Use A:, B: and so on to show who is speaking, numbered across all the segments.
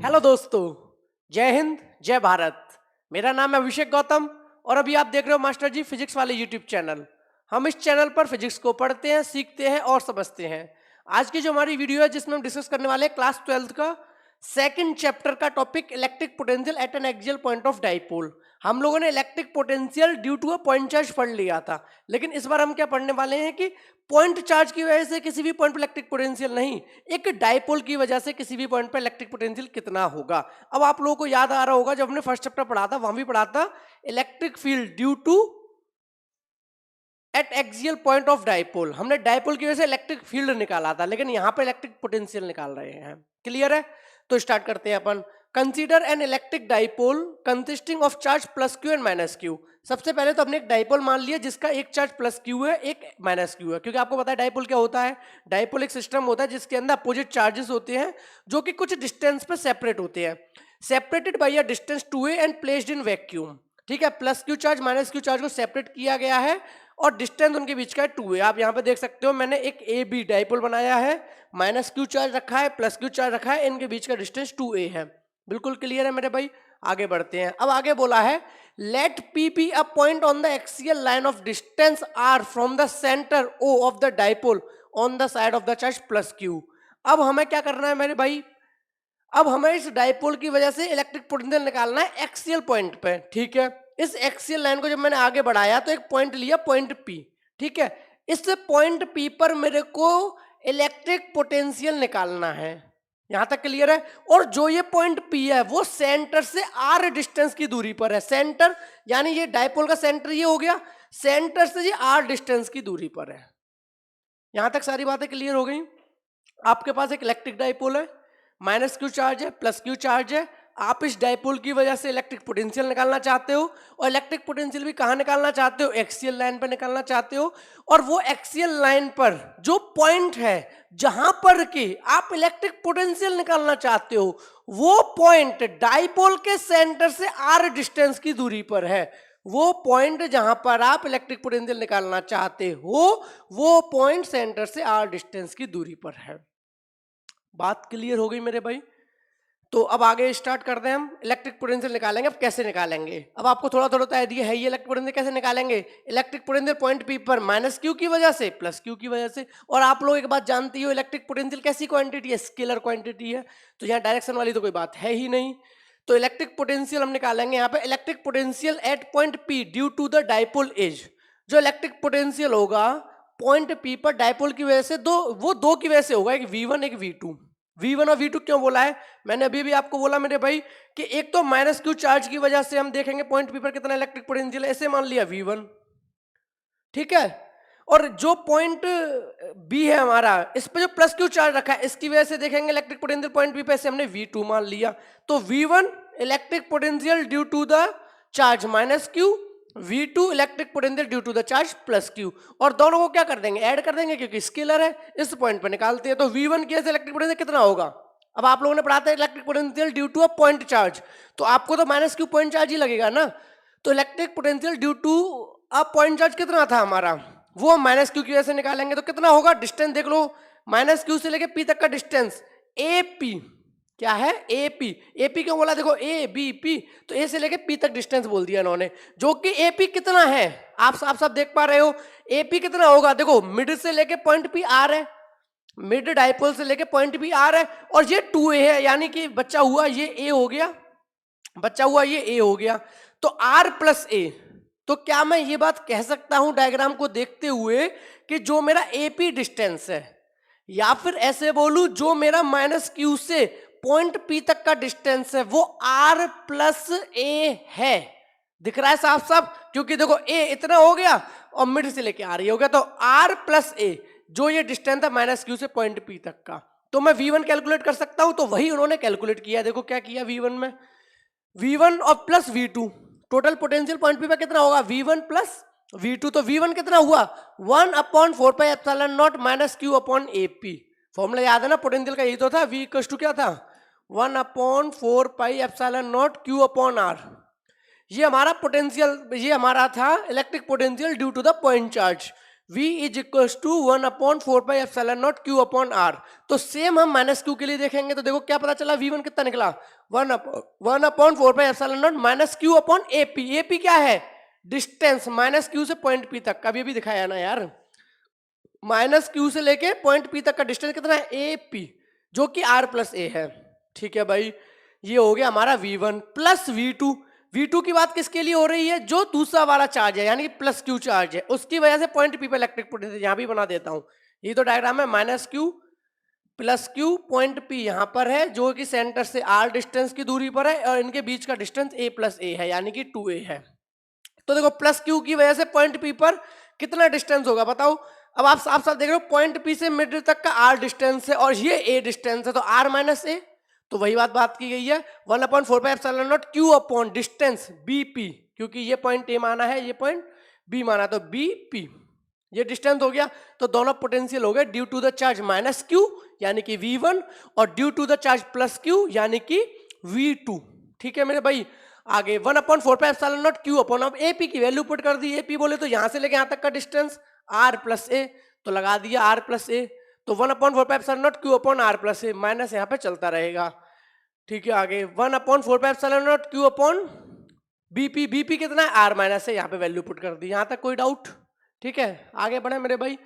A: Hello दोस्तों, जय हिंद, जय भारत। मेरा नाम है अभिषेक गौतम और अभी आप देख रहे हो मास्टर जी फिजिक्स वाले यूट्यूब चैनल। हम इस चैनल पर फिजिक्स को पढ़ते हैं, सीखते हैं और समझते हैं। आज की जो हमारी वीडियो है जिसमें हम डिस्कस करने वाले हैं क्लास 12th का सेकंड चैप्टर का topic electric potential at an axial point of dipole. हम लोगों ने electric potential due to a point charge पढ़ लिया था, लेकिन इस बार हम क्या पढ़ने वाले हैं कि पॉइंट चार्ज की वजह से किसी भी पॉइंट पर इलेक्ट्रिक पोटेंशियल नहीं, एक डाइपोल की वजह से किसी भी पॉइंट पर इलेक्ट्रिक पोटेंशियल कितना होगा। अब आप लोगों को याद आ रहा होगा जब हमने फर्स्ट चैप्टर पढ़ा था वहां भी पढ़ा था electric field due to at axial point of dipole. हमने डाइपोल की वजह से इलेक्ट्रिक फील्ड निकाला था, लेकिन यहां पर इलेक्ट्रिक पोटेंशियल निकाल रहे हैं। क्लियर है? तो स्टार्ट करते हैं अपन। Consider an electric dipole consisting of charge plus Q and minus Q. सबसे पहले तो हमने एक डाइपोल मान लिया जिसका एक चार्ज प्लस क्यू है, एक माइनस क्यू है, क्योंकि आपको पता है डाइपोल क्या होता है। डाइपोल एक सिस्टम होता है जिसके अंदर अपोजिट चार्जेस होते हैं जो कि कुछ डिस्टेंस पे सेपरेट होते हैं, separated by a distance 2a and placed in vacuum. ठीक है, plus Q charge minus Q charge को सेपरेट किया गया है और डिस्टेंस उनके बीच का है 2a। आप यहाँ पे देख सकते हो मैंने एक ए बी डाइपोल बनाया है, माइनस क्यू चार्ज रखा है, प्लस क्यू चार्ज रखा है, इनके बीच का डिस्टेंस 2a है। बिल्कुल क्लियर है मेरे भाई? आगे बढ़ते हैं। अब आगे बोला है let P be a point on the axial line of distance r from the centre O of the dipole on the side of the charge plus q. अब हमें क्या करना है मेरे भाई? अब हमें इस डाइपोल की वजह से इलेक्ट्रिक पोटेंशियल निकालना है एक्सियल पॉइंट पे। ठीक है, इस एक्सियल लाइन को जब मैंने आगे बढ़ाया तो एक पॉइंट लिया, पॉइंट पी। ठीक है, इस पॉइंट पी पर मेरे को इलेक्ट्रिक पोटेंशियल निकालना है। यहां तक क्लियर है? और जो ये पॉइंट पी है वो सेंटर से आर डिस्टेंस की दूरी पर है। सेंटर यानी ये डाइपोल का सेंटर ये हो गया, सेंटर से ये आर डिस्टेंस की दूरी पर है। यहां तक सारी बातें क्लियर हो गई। आपके पास एक इलेक्ट्रिक डाइपोल है, माइनस क्यू चार्ज है, प्लस क्यू चार्ज है। आप इस डाइपोल की वजह से इलेक्ट्रिक पोटेंशियल निकालना चाहते हो, और इलेक्ट्रिक पोटेंशियल भी कहां निकालना चाहते हो? एक्सियल लाइन पर निकालना चाहते हो। और वो एक्सियल लाइन पर जो पॉइंट है जहां पर कि आप इलेक्ट्रिक पोटेंशियल निकालना चाहते हो, वो पॉइंट डाइपोल के सेंटर से आर डिस्टेंस की दूरी पर है। वो पॉइंट जहां पर आप इलेक्ट्रिक पोटेंशियल निकालना चाहते हो वो पॉइंट सेंटर से आर डिस्टेंस की दूरी पर है। बात क्लियर हो गई मेरे भाई? तो अब आगे स्टार्ट करते हैं। हम इलेक्ट्रिक पोटेंशियल निकालेंगे। अब कैसे निकालेंगे? अब आपको थोड़ा थोड़ा आइडिया है ये इलेक्ट्रिक पोटेंशियल कैसे निकालेंगे। इलेक्ट्रिक पोटेंशियल पॉइंट पी पर माइनस क्यू की वजह से, प्लस क्यू की वजह से। और आप लोग एक बात जानती हो, इलेक्ट्रिक पोटेंशियल कैसी क्वांटिटी है? स्केलर क्वांटिटी है, तो यहाँ डायरेक्शन वाली तो कोई बात है ही नहीं। तो इलेक्ट्रिक पोटेंशियल हम निकालेंगे यहाँ पे electric potential at point P due to the dipole as. जो इलेक्ट्रिक पोटेंशियल होगा पॉइंट पी पर डाइपोल की वजह से, दो की वजह से होगा, एक V1 एक V2। V1 और V2 क्यों बोला है? मैंने अभी भी आपको बोला मेरे भाई कि एक तो माइनस क्यू चार्ज की वजह से हम देखेंगे पॉइंट पी पर कितना इलेक्ट्रिक पोटेंशियल है, ऐसे मान लिया V1। ठीक है, और जो पॉइंट बी है हमारा, इस पे जो प्लस क्यू चार्ज रखा है इसकी वजह से देखेंगे इलेक्ट्रिक पोटेंशियल पॉइंट बी पे, ऐसे हमने V2 मान लिया। तो V1 electric potential due to the charge minus q, V2 electric potential due to the charge plus q. और दोनों को क्या कर देंगे? ऐड कर देंगे, क्योंकि स्केलर है। इस पॉइंट पे निकालते हैं तो V1 की वजह से इलेक्ट्रिक पोटेंशियल कितना होगा? अब आप लोगों ने पढ़ा था electric potential due to a point charge, तो आपको तो माइनस क्यू पॉइंट चार्ज ही लगेगा ना। तो electric potential due to a point charge कितना था हमारा, वो माइनस क्यू की वजह से निकालेंगे। तो कितना होगा? डिस्टेंस देख लो, माइनस क्यू से लेके पी तक का डिस्टेंस ए पी। क्या है? A P. ए पी क्यों बोला? देखो ए बी पी, तो ए से लेके पी तक डिस्टेंस बोल दिया इन्होंने, जो कि ए पी कितना है आप साफ देख पा रहे हो। ए पी कितना होगा? देखो मिड से लेके पॉइंट पी आर है, मिड डाइपोल से लेके पॉइंट पी आर है, और ये 2a है, यानी कि बच्चा हुआ ये ए हो गया, बच्चा हुआ ये ए हो गया। तो आर प्लस ए, तो क्या मैं ये बात कह सकता हूं डायग्राम को देखते हुए कि जो मेरा एपी डिस्टेंस है, या फिर ऐसे बोलूं जो मेरा माइनस क्यू से पॉइंट पी तक का डिस्टेंस है वो आर प्लस ए है? दिख रहा है साफ साफ, क्योंकि देखो ए इतना हो गया और मिड से लेके आर ये हो गया, तो आर प्लस ए जो ये डिस्टेंस है माइनस क्यू से पॉइंट पी तक का, तो मैं V1 कैलकुलेट कर सकता हूं। तो वही उन्होंने कैलकुलेट किया। देखो क्या किया V1 में, V1 और plus V2, total potential point P पर कितना होगा? V1 plus V2। तो V1 कितना हुआ? 1/4 pi epsilon not minus Q upon AP। Formula याद है ना पोटेंशियल का? यही तो था, V इक्वल्स टू क्या था? 1/4 pi epsilon naught Q upon R। ये हमारा पोटेंशियल, ये हमारा था electric potential due to the point charge. V is equal to 1/4πε0 Q upon R। तो सेम हम माइनस क्यू के लिए देखेंगे, तो देखो क्या पता चला, V1 कितना निकला, 1/4πε0 minus Q upon AP। AP क्या है, डिस्टेंस माइनस क्यू से पॉइंट P तक का, भी दिखाया ना यार, माइनस क्यू से लेके पॉइंट P तक का डिस्टेंस कितना है, AP, जो कि R प्लस A है। ठीक है भाई, ये हो गया हमारा V1 प्लस V2। V2 की बात किसके लिए हो रही है, जो दूसरा वाला चार्ज है यानी कि प्लस क्यू चार्ज है, उसकी वजह से पॉइंट P पे इलेक्ट्रिक पोटेंशियल, यहां भी बना देता हूं, ये तो डायग्राम है, minus q plus Q, point P यहां पर है जो कि सेंटर से R डिस्टेंस की दूरी पर है, और इनके बीच का डिस्टेंस A प्लस A है यानी कि 2A है। तो देखो प्लस क्यू की वजह से पॉइंट P पर कितना डिस्टेंस होगा बताओ। अब आप साफ साफ देख रहे हो, पॉइंट P से मिडिल तक का R डिस्टेंस है और ये A डिस्टेंस है, तो R माइनस A, तो वही बात की गई है, 1/4πε0 Q अपॉन डिस्टेंस BP, क्योंकि ये पॉइंट A माना है, ये पॉइंट B माना, तो BP ये डिस्टेंस हो गया। तो दोनों पोटेंशियल हो गए due to the charge minus Q यानी कि V1 और due to the charge plus Q यानी कि V2। ठीक है मेरे भाई, आगे 1/4πε0 Q अपॉन, अब AP की वैल्यू पुट कर दी, AP बोले तो यहां से लेके यहां तक का डिस्टेंस R प्लस A, तो लगा दिया R प्लस A, तो 1/4πε0 Q upon R plus A, minus यहाँ पे चलता रहेगा। ठीक है, आगे 1/4πε0 Q अपॉन BP, BP कितना है, R माइनस है, यहाँ पे वैल्यू पुट कर दी, यहाँ तक कोई डाउट। ठीक है, आगे बढ़े मेरे भाई,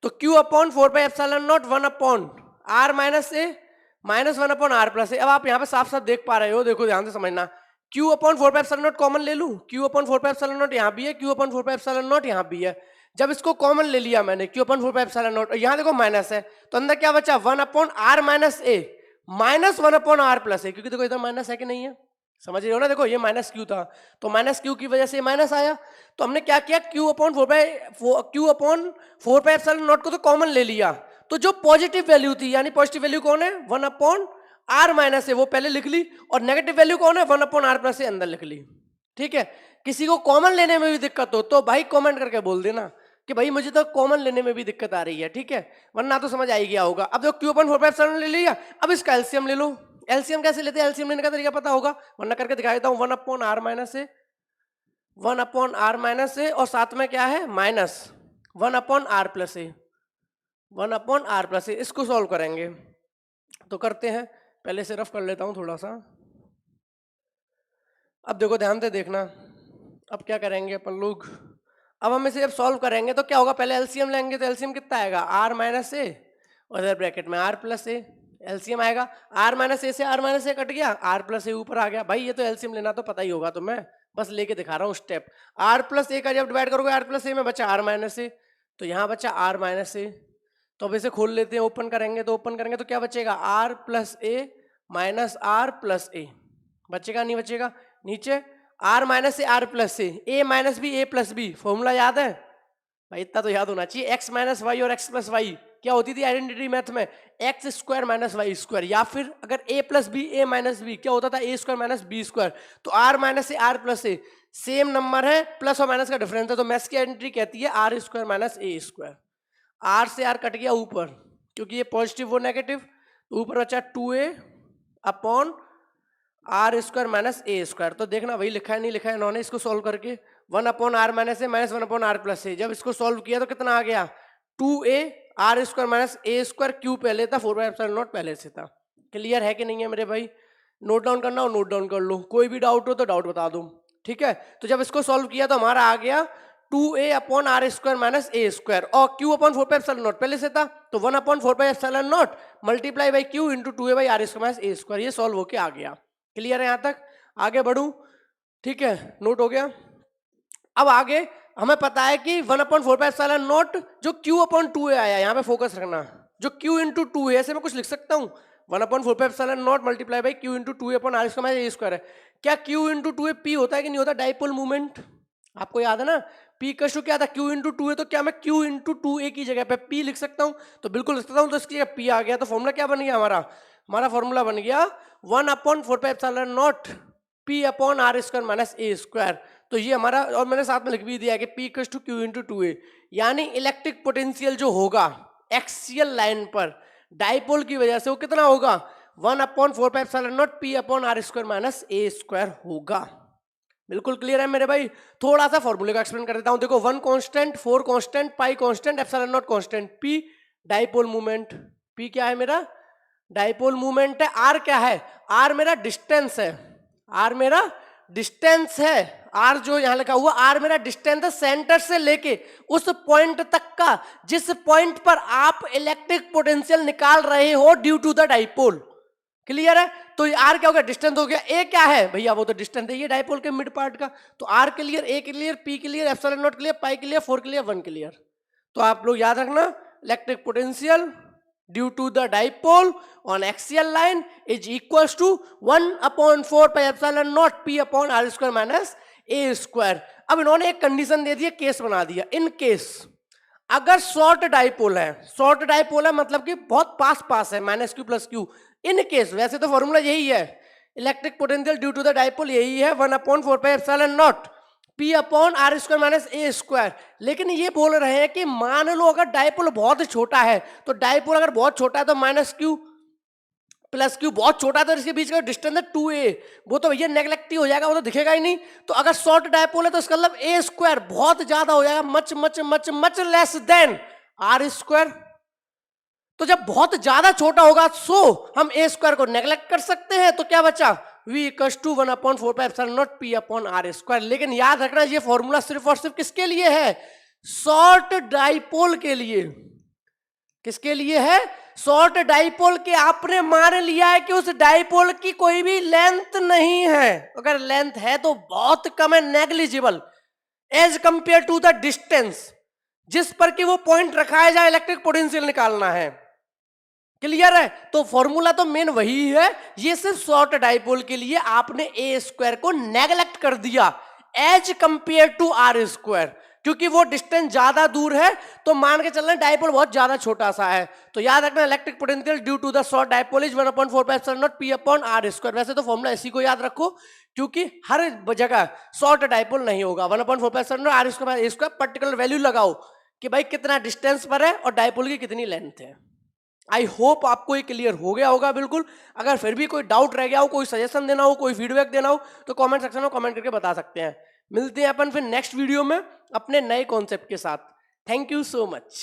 A: तो Q upon 4πε0 1 upon R minus A minus 1 upon R plus A। अब आप यहाँ पे साफ साफ देख पा रहे हो, देखो ध्यान से समझना, Q अपॉन 4πε0 कॉमन ले लूं, Q अपॉन 4πε0 यहाँ भी है, Q अपॉन 4πε0 यहाँ भी है। जब इसको कॉमन ले लिया मैंने, Q अपॉन 4πε0, यहाँ देखो माइनस है, तो अंदर क्या बचा, 1 upon R minus A minus 1 upon R plus A, क्योंकि देखो इधर माइनस है कि नहीं है, समझ रहे हो ना, देखो ये माइनस क्यू था, तो माइनस क्यू की वजह से माइनस आया, तो हमने क्या किया, Q अपॉन 4πε0 को तो कॉमन ले लिया, तो जो पॉजिटिव वैल्यू थी, यानी पॉजिटिव वैल्यू कौन है, 1 अपॉन R माइनस है, वो पहले लिख ली, और नेगेटिव वैल्यू कौन है, 1 अपॉन R प्लस से अंदर लिख ली। ठीक है, किसी को कॉमन लेने में भी दिक्कत हो तो भाई कमेंट करके बोल देना कि भाई मुझे तो कॉमन लेने में भी दिक्कत आ रही है। ठीक है, वरना तो समझ आ ही गया होगा। अब जो Q अपॉन 4πε0 ले लिया, अब इसका एलसीएम ले लो। एलसीएम कैसे लेते हैं, एलसीएम लेने का तरीका पता होगा, वरना करके दिखा देता हूं, 1 अपॉन R माइनस है, 1 अपॉन R माइनस है, और साथ में क्या है, माइनस 1 अपॉन R प्लस है, 1 अपॉन R प्लस है। इसको सॉल्व करेंगे, तो करते हैं, पहले से रफ कर लेता हूं थोड़ा सा। अब देखो ध्यान से देखना, अब क्या करेंगे अपन लोग, अब हम इसे अब सॉल्व करेंगे तो क्या होगा, पहले एलसीएम लेंगे, तो एलसीएम कितना आएगा, R माइनस ए और इधर ब्रैकेट में R प्लस ए, एलसीएम आएगा, R माइनस ए से R माइनस ए कट गया, R प्लस ए ऊपर आ गया। भाई ये तो एलसीएम लेना तो पता ही होगा, तो मैं बस लेके दिखा रहा हूँ स्टेप। R प्लस ए का जब डिवाइड करोगे R प्लस ए में बचा R माइनस ए, तो यहाँ बचा R माइनस ए, तो अब इसे खोल लेते हैं, ओपन करेंगे, तो ओपन करेंगे तो क्या बचेगा, R plus a minus R plus a, बचेगा नहीं बचेगा, नीचे R माइनस से R प्लस से, A minus B, A plus B, formula याद है भाई, इतना तो याद होना चाहिए, x माइनस वाई और x प्लस वाई क्या होती थी आइडेंटिटी मैथ में, X square minus Y square, या फिर अगर a plus B, a minus B क्या होता था, a square minus B square. तो r माइनस से r प्लस से सेम नंबर है, प्लस और माइनस का डिफरेंस है, तो मैथ्स की आइडेंटिटी कहती है r square minus a square. r से r कट गया ऊपर, क्योंकि ये पॉजिटिव वो नेगेटिव, तो ऊपर बचा 2a upon are square minus A square. तो देखना वही लिखा है नहीं लिखा है इन्होंने, इसको सॉल्व करके 1 upon R minus A minus 1 upon R plus A, जब इसको सॉल्व किया तो कितना आ गया, 2a आर स्क्वायर माइनस ए स्क्वायर, क्यू पहले था, 4πε0 पहले से था। क्लियर है कि नहीं है मेरे भाई, नोट डाउन करना हो नोट डाउन कर लो, कोई भी डाउट हो तो डाउट बता दो। ठीक है, तो जब इसको सॉल्व किया तो हमारा आ गया 2a upon are square minus A square, और q अपॉन 4πε0 पहले से था, तो 1 upon 4πε0 multiply by q into 2a by R square minus A square, ये सॉल्व होके आ गया। क्लियर है यहाँ तक, आगे बढ़ूं, ठीक है, नोट हो गया। अब आगे हमें पता है कि 1 अपॉन 4πε0 जो q अपॉन 2a आया, यहाँ पे फोकस रखना, जो q इंटू 2a, ऐसे मैं कुछ लिख सकता हूँ, 1 upon 4πε0 multiply by q into 2a upon are square minus A square है। क्या q इंटू 2a p होता है कि नहीं होता, डाइपोल मूवमेंट, आपको याद है ना, p कशु क्या था, q इंटू 2a, तो क्या मैं q इंटू 2a की जगह पे p लिख सकता हूँ, तो बिल्कुल लिख सकता हूँ, तो इसकी जगह p आ गया, तो फॉर्मूला क्या बन गया हमारा फॉर्मूला बन गया 1 upon 4πε0 p upon are square minus A square. तो ये हमारा, और मैंने साथ में लिख भी दिया कि p equals to q into 2a, यानी इलेक्ट्रिक पोटेंशियल जो होगा एक्सियल लाइन पर डाइपोल की वजह से वो कितना होगा, 1 upon 4πε0 p upon are square minus A square होगा। बिल्कुल क्लियर है मेरे भाई। थोड़ा सा फॉर्मूले का एक्सप्लेन कर देता हूं। देखो 1 constant, 4 constant, pi constant, epsilon not constant. P dipole moment, P क्या है मेरा डाइपोल मोमेंट है। आर क्या है, आर मेरा डिस्टेंस है, आर मेरा डिस्टेंस है। आर जो यहां लिखा हुआ आर मेरा डिस्टेंस है सेंटर से लेके उस पॉइंट तक का जिस पॉइंट पर आप इलेक्ट्रिक पोटेंशियल निकाल रहे हो due to the dipole. Clear है। तो आर क्या हो गया, डिस्टेंस हो गया। ए क्या है भैया, वो तो डिस्टेंस है ये डाइपोल के मिड पार्ट का। तो r clear, a clear, p clear, epsilon not clear, pi clear, 4 clear, 1 clear. तो आप लोग याद रखना electric potential due to the dipole on axial line is equals to 1/4 pi epsilon not p upon are square minus A square. अब इन्होंने एक condition दे दी, केस बना दिया। इन केस अगर शॉर्ट डाइपोल है, शॉर्ट डाइपोल है मतलब कि बहुत पास पास है, minus q plus q. In case वैसे तो फॉर्मूला यही है, electric potential due to the dipole यही है 1/4 pi epsilon not p upon are square minus A square. लेकिन ये बोल रहे हैं कि मान लो अगर डाइपोल बहुत छोटा है, तो डाइपोल अगर बहुत छोटा है तो माइनस क्यू प्लस क्यू बहुत छोटा है, तो इसके बीच का डिस्टेंस है 2a, वो तो भैया नेगलेक्ट ही हो जाएगा, वो तो दिखेगा ही नहीं। तो अगर शॉर्ट डाइपोल है तो इसका मतलब ए स्क्वायर बहुत ज्यादा हो जाएगा, much much much much less than r square. तो जब बहुत ज्यादा छोटा होगा सो हम ए स्क्वायर को नेगलेक्ट कर सकते हैं। तो क्या बचा, v equals to 1/4 pi epsilon not p upon are square. लेकिन याद रखना ये फॉर्मूला सिर्फ और सिर्फ किसके लिए है, शॉर्ट डाइपोल के लिए। किसके लिए है, शॉर्ट डाइपोल के। आपने मान लिया है कि उस डाइपोल की कोई भी लेंथ नहीं है, अगर लेंथ है तो बहुत कम है, negligible as compare to the distance जिस पर कि वो पॉइंट रखा जाए इलेक्ट्रिक पोटेंशियल निकालना है। क्लियर है। तो फॉर्मूला तो मेन वही है, ये सिर्फ शॉर्ट डाइपोल के लिए आपने ए स्क्वायर को नेगलेक्ट कर दिया as compare to r square, क्योंकि वो डिस्टेंस ज्यादा दूर है। तो मान के चलना डाइपोल बहुत ज्यादा छोटा सा है। तो याद रखना electric potential due to the short dipole is 1/4 pi epsilon not p upon are square. वैसे तो फॉर्मूला इसी को याद रखो, क्योंकि हर जगह शॉर्ट डाइपोल नहीं होगा। 1/4 pi epsilon not r square a square particular value लगाओ कि भाई कितना डिस्टेंस पर है और डाइपोल की कितनी लेंथ है। आई होप आपको ये क्लियर हो गया होगा बिल्कुल। अगर फिर भी कोई डाउट रह गया हो, कोई सजेशन देना हो, कोई फीडबैक देना हो, तो कमेंट सेक्शन में कमेंट करके बता सकते हैं। मिलते हैं अपन फिर नेक्स्ट वीडियो में अपने नए कॉन्सेप्ट के साथ। Thank you so much.